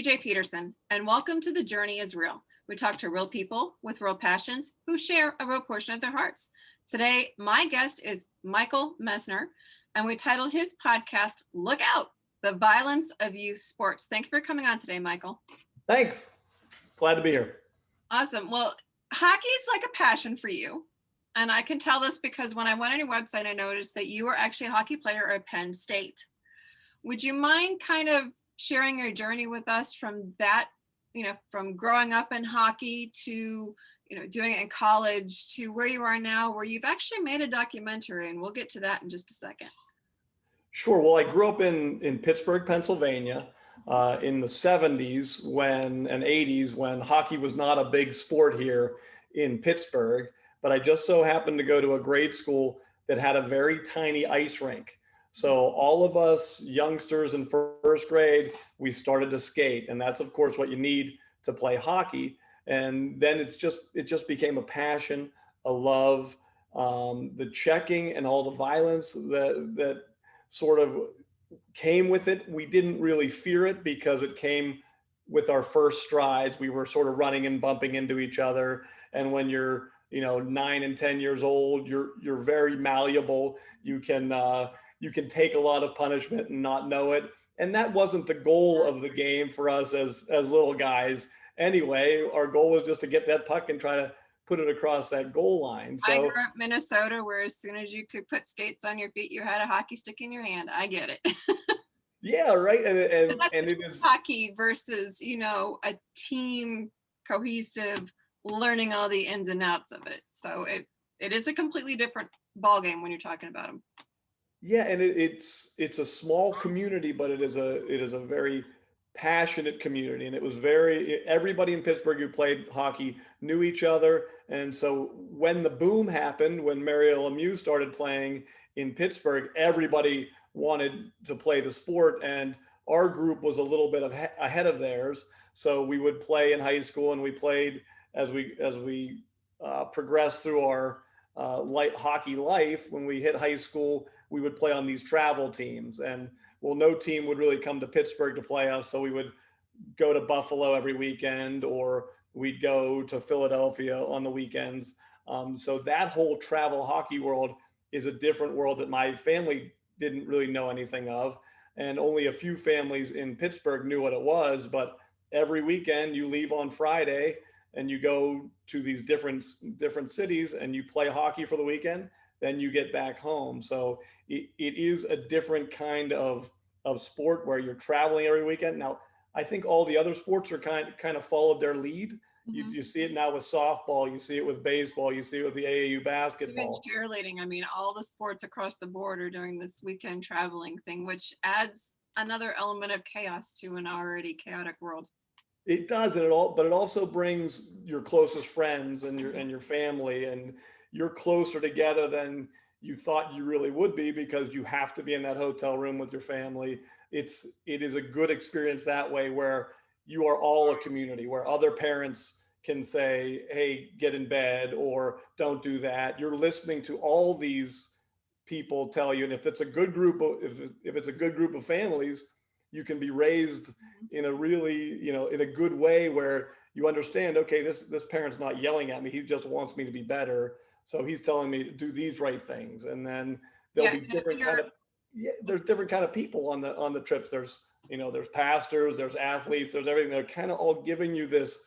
TJ Peterson, and welcome to The Journey is Real. We talk to real people with real passions who share a real portion of their hearts. Today, my guest is Michael Messner, and we titled his podcast, Look Out, The Violence of Youth Sports. Thank you for coming on today, Michael. Thanks. Glad to be here. Awesome. Well, hockey is like a passion for you. And I can tell this because when I went on your website, I noticed that you were actually a hockey player at Penn State. Would you mind kind of sharing your journey with us from that, from growing up in hockey to, doing it in college to where you are now, where you've actually made a documentary, and we'll get to that in just a second. Sure. Well, I grew up in Pittsburgh, Pennsylvania, in the 70s and 80s when hockey was not a big sport here in Pittsburgh, but I just so happened to go to a grade school that had a very tiny ice rink. So all of us youngsters in first grade, we started to skate. And that's, of course, what you need to play hockey. And then it just became a passion, a love, the checking and all the violence that sort of came with it. We didn't really fear it because it came with our first strides. We were sort of running and bumping into each other. And when you're 9 and 10 years old, you're very malleable. You can take a lot of punishment and not know it. And that wasn't the goal of the game for us as little guys. Anyway, our goal was just to get that puck and try to put it across that goal line. So I grew up in Minnesota, where as soon as you could put skates on your feet, you had a hockey stick in your hand. I get it. Yeah, right. And it is hockey versus, a team cohesive, learning all the ins and outs of it. So it is a completely different ball game when you're talking about them. Yeah, and it's a small community, but it is a very passionate community, and everybody in Pittsburgh who played hockey knew each other. And so when the boom happened, when Mario Lemieux started playing in Pittsburgh, everybody wanted to play the sport, and our group was a little bit ahead of theirs. So we would play in high school, and we played as we progressed through our light hockey life. When we hit high school, we would play on these travel teams, and no team would really come to Pittsburgh to play us. So we would go to Buffalo every weekend, or we'd go to Philadelphia on the weekends. So that whole travel hockey world is a different world that my family didn't really know anything of. And only a few families in Pittsburgh knew what it was. But every weekend you leave on Friday and you go to these different cities and you play hockey for the weekend, then you get back home. So it is a different kind of sport where you're traveling every weekend. Now, I think all the other sports are kind of followed their lead. Mm-hmm. You see it now with softball, you see it with baseball, you see it with the AAU basketball. Even cheerleading. I mean, all the sports across the board are doing this weekend traveling thing, which adds another element of chaos to an already chaotic world. It does, but it also brings your closest friends and your family, and you're closer together than you thought you really would be because you have to be in that hotel room with your family. It is a good experience that way, where you are all a community, where other parents can say, hey, get in bed, or don't do that. You're listening to all these people tell you, and if it's a good group of families, you can be raised in a really, in a good way where you understand, okay, this parent's not yelling at me. He just wants me to be better. So he's telling me to do these right things. And then there's different kind of people on the trips. There's pastors, there's athletes, there's everything. They're kind of all giving you this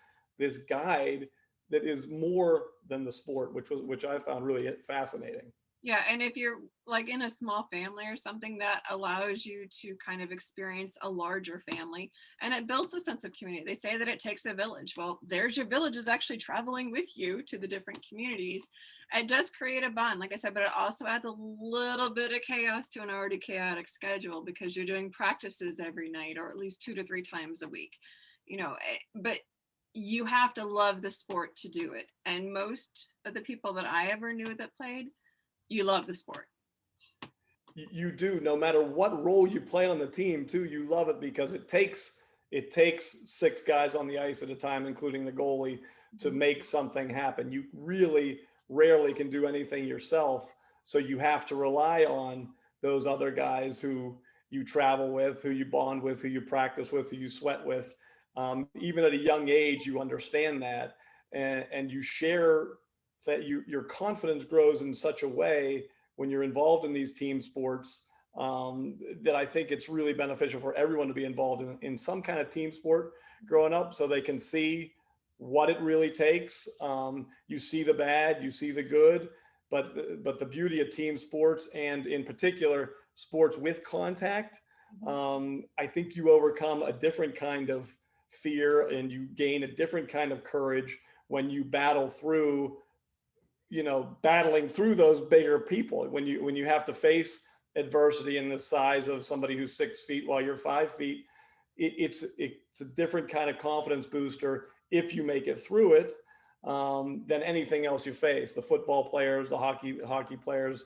guide that is more than the sport, which I found really fascinating. Yeah, and if you're like in a small family or something, that allows you to kind of experience a larger family, and it builds a sense of community. They say that it takes a village. Well, there's your village is actually traveling with you to the different communities. It does create a bond, like I said, but it also adds a little bit of chaos to an already chaotic schedule because you're doing practices every night, or at least 2 to 3 times a week, but you have to love the sport to do it. And most of the people that I ever knew that played, you love the sport. You do, no matter what role you play on the team too, you love it because it takes 6 guys on the ice at a time, including the goalie, to make something happen. You really rarely can do anything yourself. So you have to rely on those other guys who you travel with, who you bond with, who you practice with, who you sweat with. Even at a young age, you understand that, and you share that your confidence grows in such a way when you're involved in these team sports, that I think it's really beneficial for everyone to be involved in some kind of team sport growing up, so they can see what it really takes. You see the bad, you see the good, but the beauty of team sports, and in particular sports with contact, I think you overcome a different kind of fear and you gain a different kind of courage when you battle through, battling through those bigger people. When you have to face adversity in the size of somebody who's 6 feet while you're 5 feet, it's a different kind of confidence booster if you make it through it, than anything else you face. The football players, the hockey players,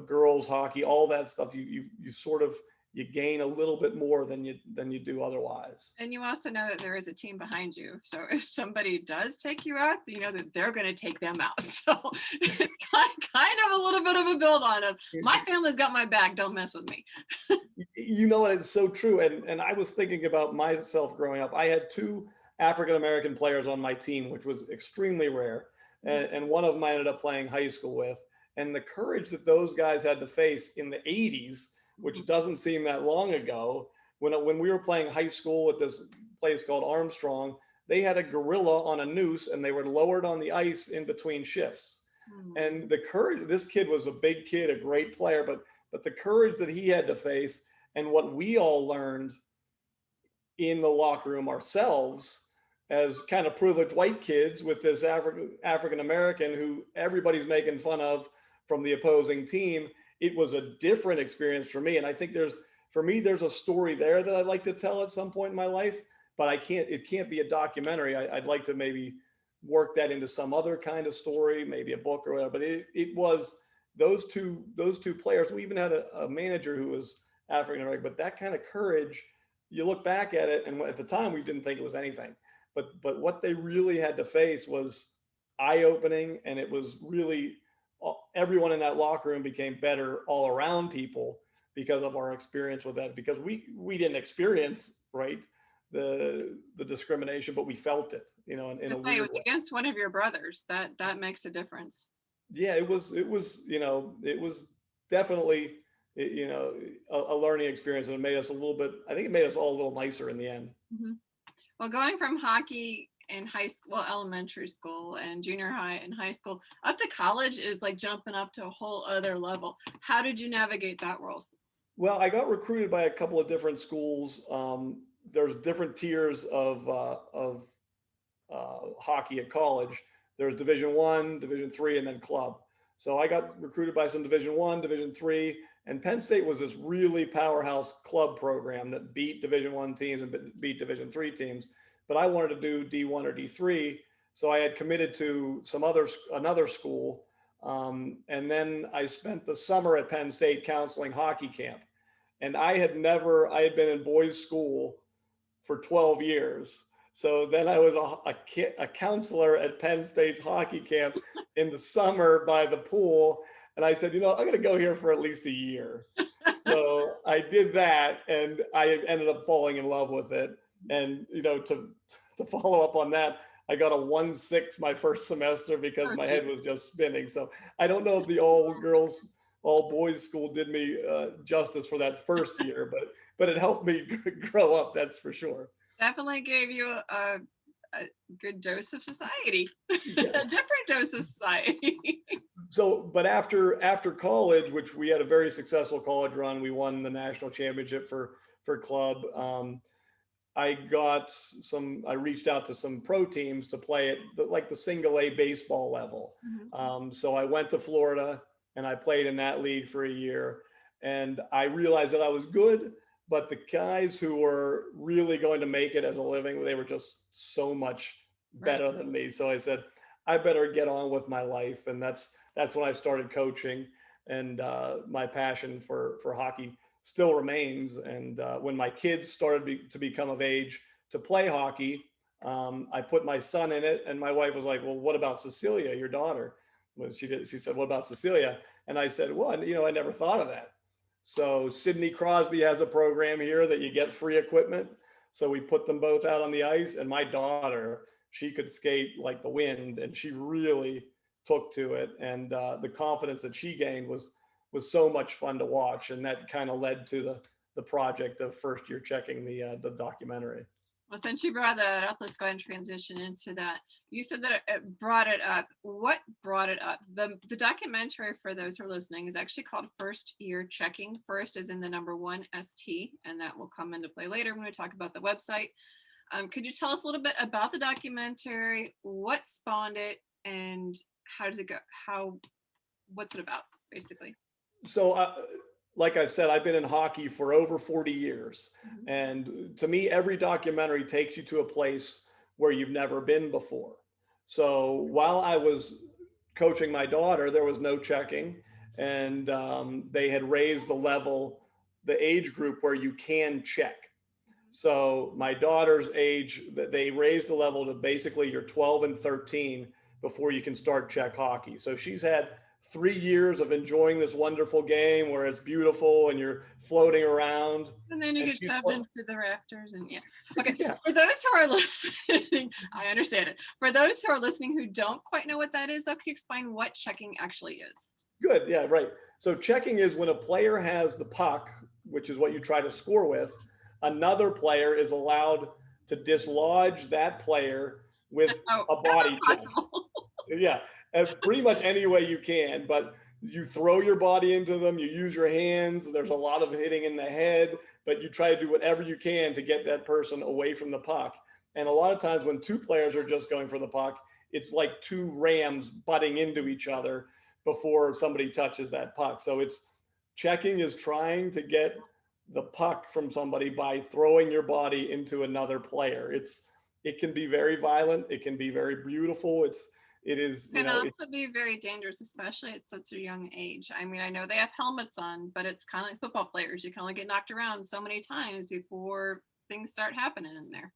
girls hockey, all that stuff. You sort of, you gain a little bit more than you do otherwise. And you also know that there is a team behind you. So if somebody does take you out, you know that they're going to take them out. So it's kind of a little bit of a build on them. My family's got my back. Don't mess with me. It's so true. And I was thinking about myself growing up. I had 2 African-American players on my team, which was extremely rare. And one of them I ended up playing high school with. And the courage that those guys had to face in the 80s, which doesn't seem that long ago, when we were playing high school at this place called Armstrong, they had a gorilla on a noose and they were lowered on the ice in between shifts. And the courage, this kid was a big kid, a great player, but the courage that he had to face, and what we all learned in the locker room ourselves as kind of privileged white kids with this African American who everybody's making fun of from the opposing team. It was a different experience for me. And I think there's a story there that I'd like to tell at some point in my life, but it can't be a documentary. I'd like to maybe work that into some other kind of story, maybe a book or whatever. But it was those two players. We even had a manager who was African American, but that kind of courage, you look back at it, and at the time we didn't think it was anything, but what they really had to face was eye-opening, and it was really, everyone in that locker room became better all around people because of our experience with that, because we didn't experience, right, the discrimination, but we felt it, in a weird way. Against one of your brothers, that makes a difference. Yeah, it was definitely, a learning experience, and it made us I think it made us all a little nicer in the end. Mm-hmm. Well, going from hockey in high school, elementary school, and junior high and high school up to college is like jumping up to a whole other level. How did you navigate that world? Well, I got recruited by a couple of different schools. There's different tiers of hockey at college. There's Division I, Division III, and then club. So I got recruited by some Division I, Division III, and Penn State was this really powerhouse club program that beat Division I teams and beat Division III teams. But I wanted to do D1 or D3, so I had committed to another school, and then I spent the summer at Penn State counseling hockey camp. And I had been in boys' school for 12 years. So then I was a counselor at Penn State's hockey camp in the summer by the pool. And I said, I'm going to go here for at least a year. So I did that, and I ended up falling in love with it. And, to follow up on that, I got a 1.6 my first semester because my head was just spinning. So I don't know if the all boys school did me justice for that first year, but it helped me grow up. That's for sure. Definitely gave you a good dose of society, yes. A different dose of society. So, but after college, which we had a very successful college run, we won the national championship for club. I reached out to some pro teams to play at like the single A baseball level. Mm-hmm. So I went to Florida and I played in that league for a year, and I realized that I was good, but the guys who were really going to make it as a living, they were just so much better than me. So I said, I better get on with my life. And that's when I started coaching, and my passion for hockey still remains. And when my kids started to become of age to play hockey, I put my son in it, and my wife was like, well, what about Cecilia, your daughter? Well, she said, what about Cecilia? And I said, well, I never thought of that. So Sidney Crosby has a program here that you get free equipment. So we put them both out on the ice, and my daughter, she could skate like the wind, and she really took to it. And the confidence that she gained was so much fun to watch, and that kind of led to the project of first year checking the documentary. Well, since you brought that up, let's go ahead and transition into that. You said that it brought it up. What brought it up? The documentary, for those who are listening, is actually called First Year Checking. First is in the number 1 ST, and that will come into play later when we talk about the website. Could you tell us a little bit about the documentary, what spawned it, and how does it go? What's it about, basically? So, like I said, I've been in hockey for over 40 years. Mm-hmm. And to me, every documentary takes you to a place where you've never been before. So while I was coaching my daughter, there was no checking. And they had raised the level, the age group where you can check. So my daughter's age, they raised the level to basically you're 12 and 13 before you can start check hockey. So she's had 3 years of enjoying this wonderful game where it's beautiful and you're floating around. And then you get shoved into the rafters and yeah. Okay. Yeah. For those who are listening, I understand it. For those who are listening who don't quite know what that is, though, could you explain what checking actually is? Good. Yeah, right. So checking is when a player has the puck, which is what you try to score with, another player is allowed to dislodge that player with a body check. Yeah, as pretty much any way you can, but you throw your body into them, you use your hands, there's a lot of hitting in the head, but you try to do whatever you can to get that person away from the puck. And a lot of times when two players are just going for the puck, it's like two rams butting into each other before somebody touches that puck. So it's checking is trying to get the puck from somebody by throwing your body into another player. It can be very violent, it can be very beautiful. It can also be very dangerous, especially at such a young age. I mean, I know they have helmets on, but it's kind of like football players. You can only get knocked around so many times before things start happening in there.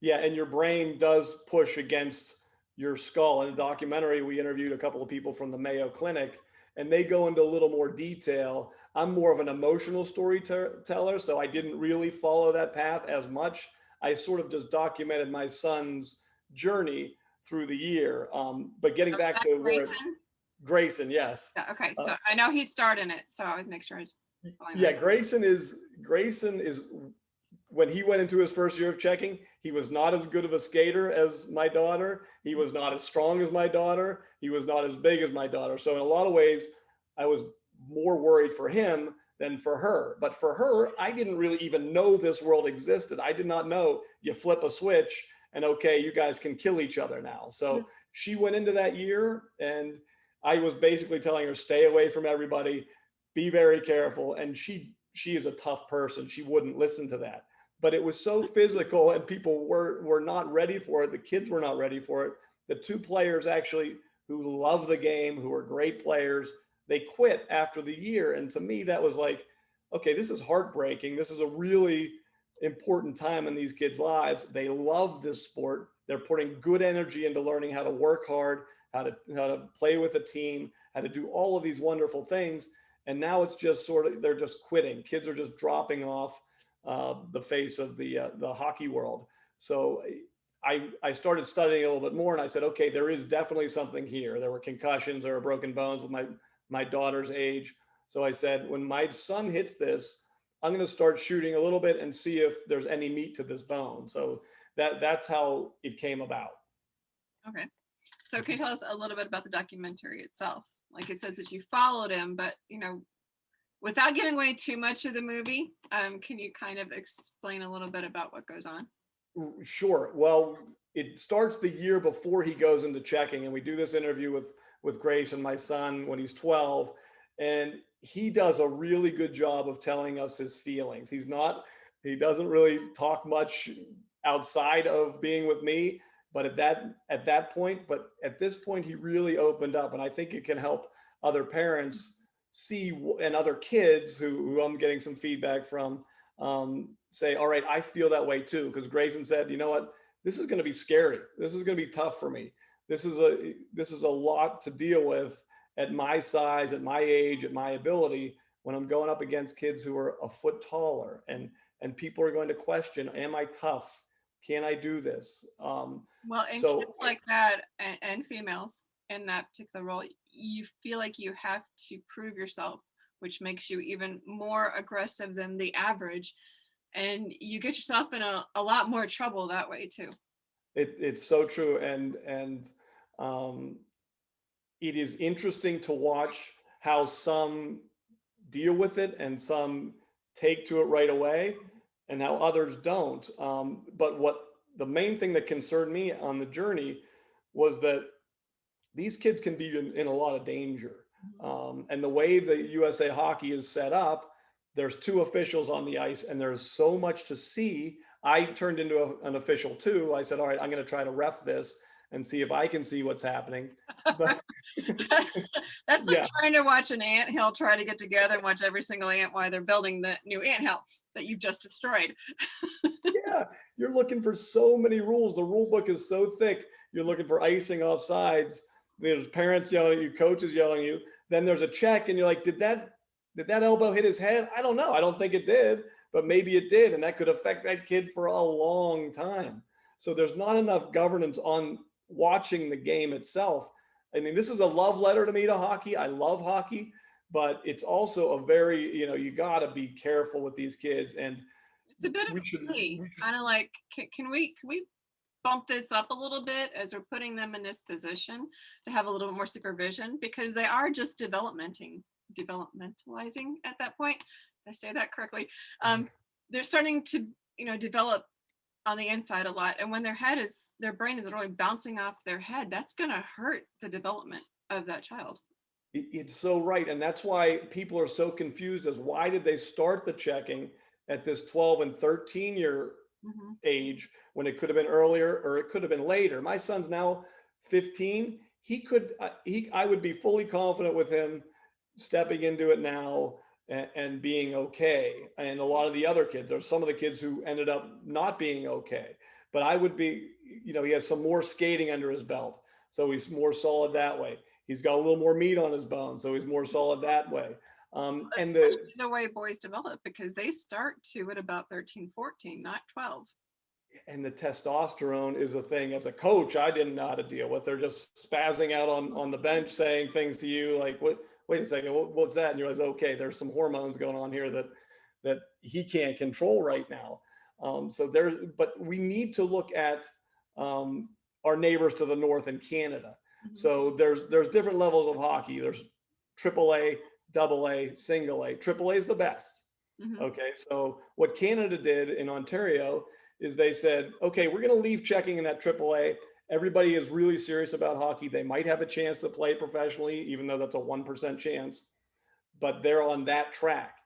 Yeah, and your brain does push against your skull. In the documentary, we interviewed a couple of people from the Mayo Clinic, and they go into a little more detail. I'm more of an emotional storyteller, so I didn't really follow that path as much. I sort of just documented my son's journey through the year. But getting back to Grayson, yes. Yeah, okay, so I know he starred in it, so I would make sure. Yeah, Grayson is when he went into his first year of checking, he was not as good of a skater as my daughter. He was not as strong as my daughter. He was not as big as my daughter. So in a lot of ways, I was more worried for him than for her. But for her, I didn't really even know this world existed. I did not know you flip a switch and okay, you guys can kill each other now. So she went into that year and I was basically telling her, stay away from everybody, be very careful. And she is a tough person. She wouldn't listen to that. But it was so physical and people were not ready for it. The kids were not ready for it. The two players actually who love the game, who are great players, they quit after the year. And to me, that was like, okay, this is heartbreaking. This is a really important time in these kids' lives. They love this sport. They're putting good energy into learning how to work hard, how to play with a team, how to do all of these wonderful things. And now it's just sort of, they're just quitting. Kids are just dropping off the face of the hockey world. So I started studying a little bit more and I said, okay, there is definitely something here. There were concussions, there were broken bones with my daughter's age. So I said, when my son hits this, I'm going to start shooting a little bit and see if there's any meat to this bone. So that's how it came about. Okay. So can you tell us a little bit about the documentary itself? Like it says that you followed him, but without giving away too much of the movie, can you kind of explain a little bit about what goes on? Sure. Well, it starts the year before he goes into checking, and we do this interview with Grace and my son when he's 12, and he does a really good job of telling us his feelings. He doesn't really talk much outside of being with me, but at that point, but at this point, he really opened up, and I think it can help other parents see, and other kids who I'm getting some feedback from, say, all right, I feel that way too. Because Grayson said, you know what, this is going to be scary. This is going to be tough for me. This is a lot to deal with at my size, at my age, at my ability, when I'm going up against kids who are a foot taller and and people are going to question, am I tough? Can I do this? Well, in So kids like that and females in that particular role, you feel like you have to prove yourself, which makes you even more aggressive than the average. And you get yourself in a lot more trouble that way too. it's so true. And um, it is interesting to watch how some deal with it and some take to it right away and how others don't. But what the main thing that concerned me on the journey was that these kids can be in a lot of danger. And the way the USA Hockey is set up, there's two officials on the ice and there's so much to see. I turned into an official too. I said, all right, I'm going to try to ref this and see if I can see what's happening. But That's like yeah, trying to watch an anthill try to get together and watch every single ant while they're building the new anthill that you've just destroyed. yeah, you're looking for so many rules. The rule book is so thick. You're looking for icing off sides. There's parents yelling at you, coaches yelling at you. Then there's a check, and you're like, did that elbow hit his head? I don't know. I don't think it did, but maybe it did, and that could affect that kid for a long time. So there's not enough governance on watching the game itself. I mean, this is a love letter to me to hockey. I love hockey, but it's also a very, you got to be careful with these kids. And It's a bit of we should, a plea, we should kind of like, can we bump this up a little bit as we're putting them in this position to have a little bit more supervision, because they are just developmentalizing at that point. Did I say that correctly? They're starting to, develop on the inside a lot. And when their brain is literally bouncing off their head, that's going to hurt the development of that child. It's so right. And that's why people are so confused as why did they start the checking at this 12 and 13-year Hmm. age when it could have been earlier or it could have been later. My son's now 15. I would be fully confident with him stepping into it now and being okay. And a lot of the other kids, or some of the kids who ended up not being okay, but I would be, he has some more skating under his belt. So he's more solid that way. He's got a little more meat on his bones. So he's more solid that way. And Especially the way boys develop, because they start to at about 13, 14, not 12. the testosterone is a thing. As a coach, I didn't know how to deal with. They're just spazzing out on the bench, saying things to you like, "What? Wait a second, what's that?" And you're like, "Okay, there's some hormones going on here that he can't control right now." But we need to look at our neighbors to the north in Canada. Mhm. So there's different levels of hockey. There's AAA, double A, single A. AAA is the best. Mhm. Okay, so what Canada did in Ontario is they said, okay, we're going to leave checking in that AAA. Everybody is really serious about hockey. They might have a chance to play professionally, even though that's a 1% chance, but they're on that track.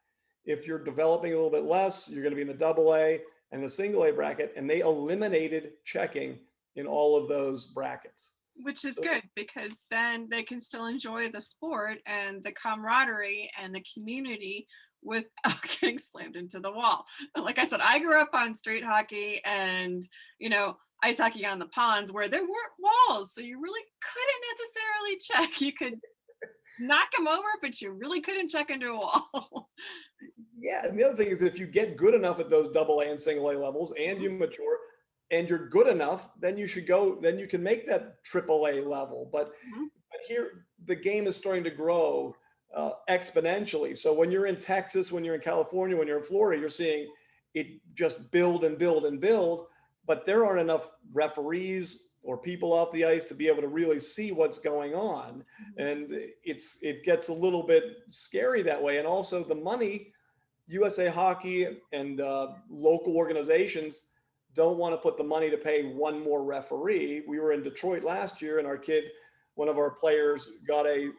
If you're developing a little bit less, you're going to be in the double A and the single A bracket, and they eliminated checking in all of those brackets. Which is So good, because then they can still enjoy the sport and the camaraderie and the community without getting slammed into the wall. But like I said, I grew up on street hockey and, ice hockey on the ponds where there weren't walls. So you really couldn't necessarily check. You could knock them over, but you really couldn't check into a wall. yeah, and the other thing is if you get good enough at those double A and single A levels and you mature and you're good enough, then you should go, then you can make that triple A level. Mhm. But here the game is starting to grow exponentially. So when you're in Texas, when you're in California, when you're in Florida, you're seeing it just build and build and build, but there aren't enough referees or people off the ice to be able to really see what's going on. Mhm. And it gets a little bit scary that way. And also the money, USA Hockey and local organizations don't want to put the money to pay one more referee. We were in Detroit last year, and one of our players, got a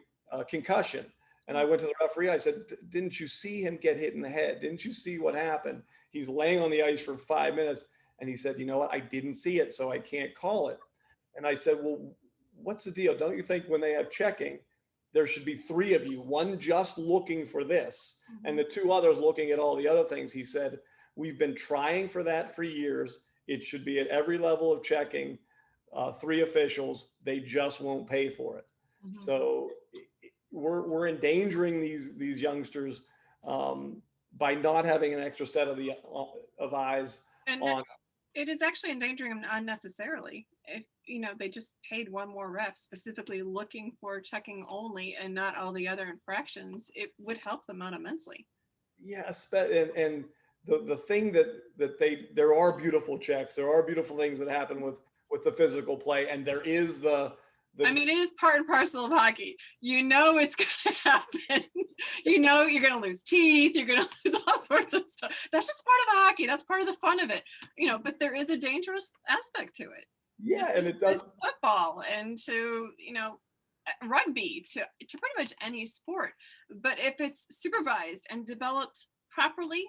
concussion. And I went to the referee. I said, "Didn't you see him get hit in the head? Didn't you see what happened?" He's laying on the ice for 5 minutes, and he said, "You know what? I didn't see it, so I can't call it." And I said, "Well, what's the deal? Don't you think when they have checking, there should be three of you, one just looking for this, and Mhm. the two others looking at all the other things?" He said, "We've been trying for that for years. It should be at every level of checking, three officials. They just won't pay for it." Mhm. So we're endangering these youngsters. by not having an extra set of of eyes And on. it is actually endangering them unnecessarily. If they just paid one more ref specifically looking for checking only and not all the other infractions, it would help them out immensely. Yeah, and the thing that there are beautiful checks, there are beautiful things that happen with the physical play, and there is I mean, it is part and parcel of hockey. It's going to happen. You're going to lose teeth. You're going to lose all sorts of stuff. That's just part of hockey. That's part of the fun of it. But there is a dangerous aspect to it. Yeah, and it does football and to rugby to pretty much any sport. But if it's supervised and developed properly,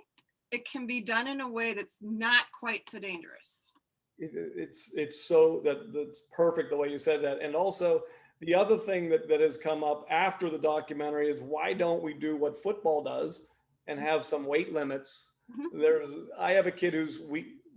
it can be done in a way that's not quite so dangerous. It's so that's perfect the way you said that. And also the other thing that has come up after the documentary is, why don't we do what football does and have some weight limits? I have a kid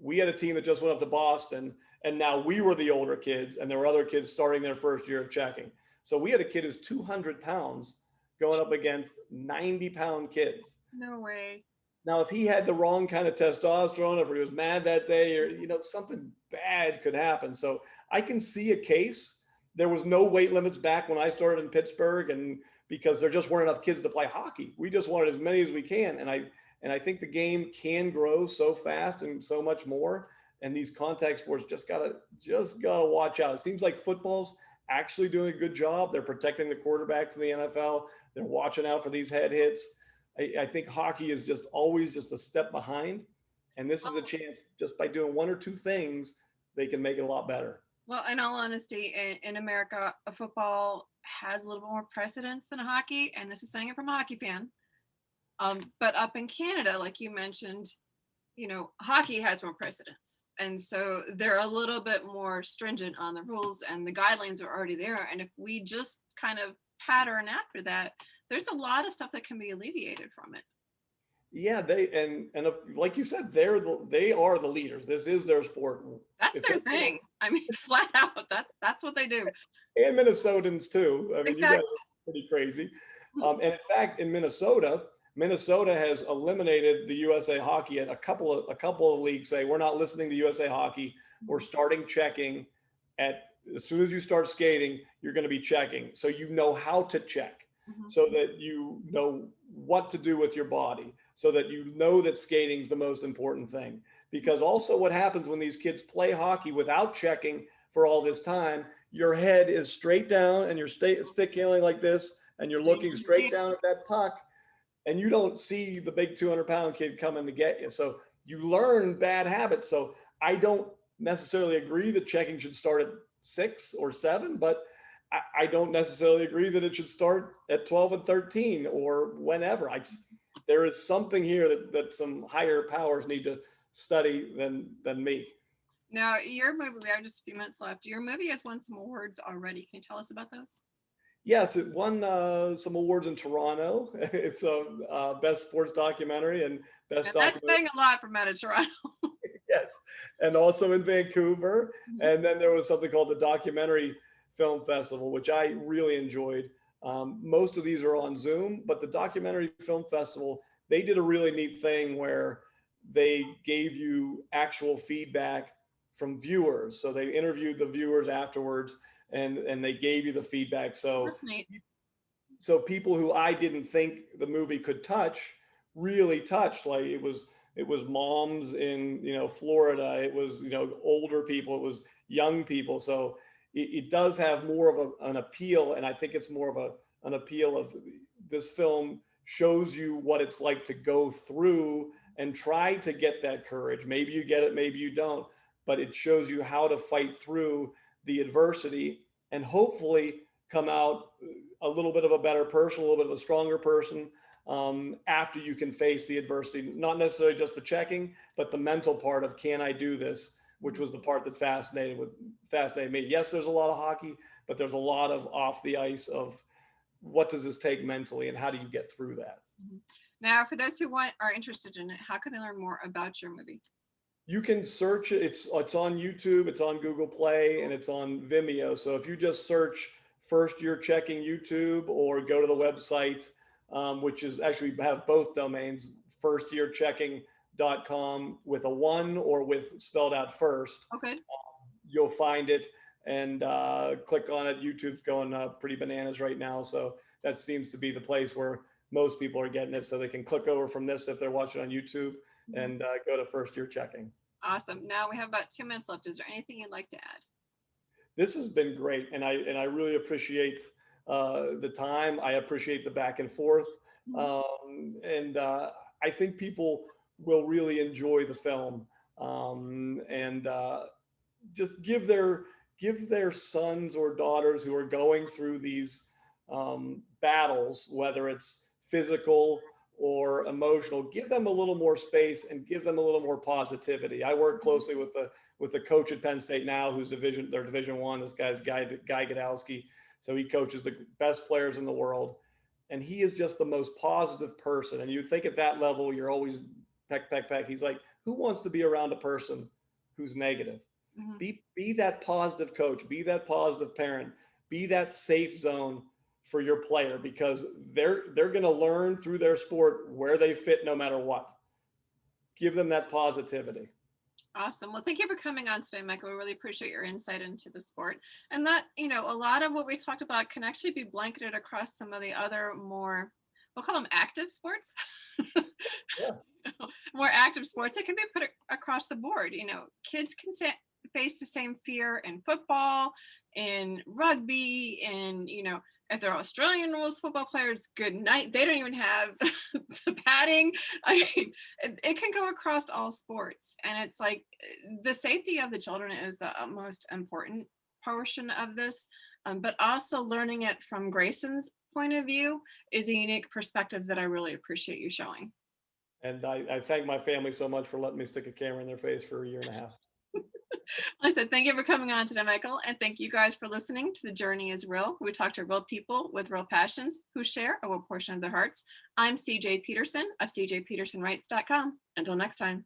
we had a team that just went up to Boston, and now we were the older kids, and there were other kids starting their first year of checking. So we had a kid who's 200 pounds going up against 90-pound kids. No way. Now, if he had the wrong kind of testosterone, if he was mad that day, or something bad could happen. So I can see a case. There was no weight limits back when I started in Pittsburgh, and because there just weren't enough kids to play hockey, we just wanted as many as we can. And I think the game can grow so fast and so much more. And these contact sports just gotta watch out. It seems like football's actually doing a good job. They're protecting the quarterbacks in the NFL. They're watching out for these head hits. I think hockey is just always just a step behind, and this is a chance, just by doing one or two things, they can make it a lot better. Well, in all honesty, in America, football has a little bit more precedence than hockey, and this is saying it from a hockey fan. But up in Canada, like you mentioned, hockey has more precedence, and so they're a little bit more stringent on the rules, and the guidelines are already there. And if we just kind of pattern after that, there's a lot of stuff that can be alleviated from it. Yeah, like you said, they are the leaders. This is their sport. That's their thing. I mean, flat out, that's what they do. And Minnesotans too. I mean, exactly. You guys are pretty crazy. And in fact, in Minnesota has eliminated the USA Hockey, and a couple of leagues say, we're not listening to USA Hockey. We're starting checking as soon as you start skating, you're going to be checking, so you know how to check. So that you know what to do with your body, so that you know that skating is the most important thing. Because also what happens when these kids play hockey without checking for all this time, your head is straight down and you're stick handling like this, and you're looking straight down at that puck, and you don't see the big 200-pound kid coming to get you. So you learn bad habits. So I don't necessarily agree that checking should start at 6 or 7, but I don't necessarily agree that it should start at 12 and 13 or whenever. There is something here that some higher powers need to study than me. Now, your movie, we have just a few minutes left. Your movie has won some awards already. Can you tell us about those? Yes, it won some awards in Toronto. It's a best sports documentary and best documentary. That's saying a lot from out of Toronto. Yes, and also in Vancouver. And then there was something called the Documentary Film Festival, which I really enjoyed. Most of these are on Zoom, but the Documentary Film Festival, they did a really neat thing where they gave you actual feedback from viewers. So they interviewed the viewers afterwards, and they gave you the feedback. So that's neat. So people who I didn't think the movie could touch really touched. Like it was moms in Florida, it was older people, it was young people. So it does have more of an appeal, and I think it's more of an appeal of this film shows you what it's like to go through and try to get that courage. Maybe you get it, maybe you don't, but it shows you how to fight through the adversity and hopefully come out a little bit of a better person, a little bit of a stronger person after you can face the adversity, not necessarily just the checking, but the mental part of, can I do this? Which was the part that fascinated me. Yes, there's a lot of hockey, but there's a lot of off the ice of what does this take mentally and how do you get through that? Now, for those who are interested in it, how can they learn more about your movie? You can search it. It's on YouTube, it's on Google Play, and it's on Vimeo. So if you just search First Year Checking YouTube or go to the website, which is actually, we have both domains, firstyearchecking.com with a one or with spelled out first. Okay. You'll find it and click on it. YouTube's going pretty bananas right now. So that seems to be the place where most people are getting it. So they can click over from this if they're watching on YouTube and go to First Year Checking. Awesome. Now we have about 2 minutes left. Is there anything you'd like to add? This has been great. And I really appreciate the time. I appreciate the back and forth. I think people will really enjoy the film. Just give their sons or daughters who are going through these battles, whether it's physical or emotional, give them a little more space and give them a little more positivity. I work closely with the coach at Penn State now, who's their Division I. This guy's Guy Gadowski. So he coaches the best players in the world, and he is just the most positive person. And you think at that level, you're always peck. He's like, who wants to be around a person who's negative? Be that positive coach, be that positive parent, be that safe zone for your player, because they're going to learn through their sport where they fit no matter what. Give them that positivity. Awesome. Well, thank you for coming on today, Michael. We really appreciate your insight into the sport. And that, a lot of what we talked about can actually be blanketed across some of the other more, we'll call them active sports. More active sports. It can be put across the board. Kids can face the same fear in football, in rugby, and, if they're Australian rules football players, good night. They don't even have the padding. I mean, it can go across all sports. And it's like the safety of the children is the most important portion of this. But also learning it from Grayson's point of view is a unique perspective that I really appreciate you showing. And I thank my family so much for letting me stick a camera in their face for a year and a half. I said, thank you for coming on today, Michael. And thank you guys for listening to The Journey is Real. We talk to real people with real passions who share a real portion of their hearts. I'm CJ Peterson of cjpetersonwrites.com. Until next time.